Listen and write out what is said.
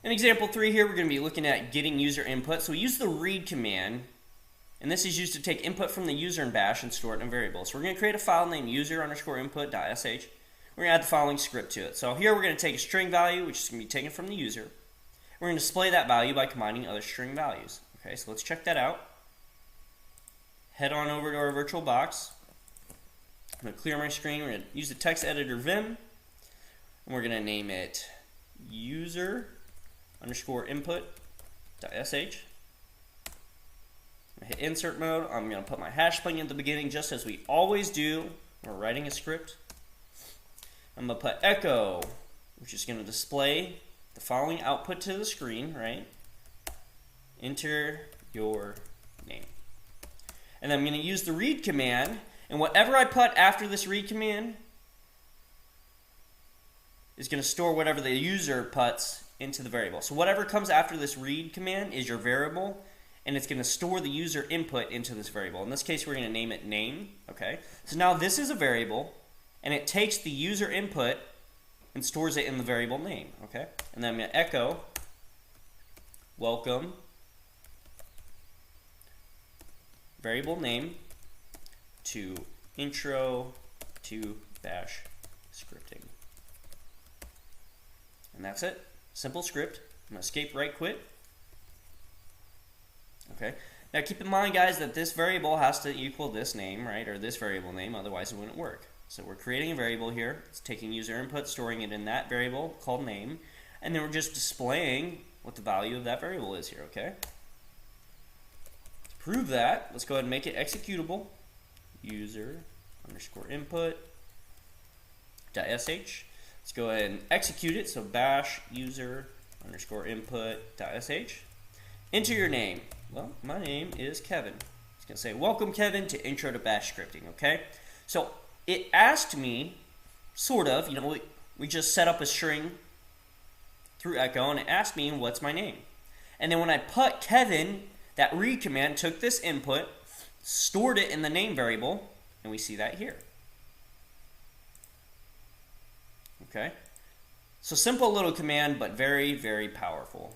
In example 3 here, we're going to be looking at getting user input. So we use the read command, and this is used to take input from the user in bash and store it in a variable. So we're going to create a file named user_input.sh. We're going to add the following script to it. So here we're going to take a string value, which is going to be taken from the user. We're going to display that value by combining other string values. Okay, so let's check that out. Head on over to our virtual box. I'm going to clear my screen. We're going to use the text editor Vim, and we're going to name it user_input.sh. Hit insert mode. I'm going to put my hash string at the beginning, just as we always do when we're writing a script. I'm going to put echo, which is going to display the following output to the screen, right? Enter your name. And then I'm going to use the read command, and whatever I put after this read command is going to store whatever the user puts into the variable. So whatever comes after this read command is your variable, and it's going to store the user input into this variable. In this case, we're going to name it name. Okay. So now this is a variable, and it takes the user input and stores it in the variable name. Okay. And then I'm going to echo welcome variable name to intro to bash scripting. And that's it. Simple script. I'm going to escape right quit. Okay. Now keep in mind, guys, that this variable has to equal this name, right? Or this variable name, otherwise it wouldn't work. So we're creating a variable here. It's taking user input, storing it in that variable called name, and then we're just displaying what the value of that variable is here, okay? To prove that, let's go ahead and make it executable. User_input.sh. Let's go ahead and execute it. So bash user_input.sh. Enter your name. Well, my name is Kevin. It's going to say, welcome Kevin to intro to bash scripting, okay? So it asked me, sort of, you know, we just set up a string through echo, and it asked me, what's my name? And then when I put Kevin, that read command took this input, stored it in the name variable, and we see that here. Okay? So simple little command, but very, very powerful.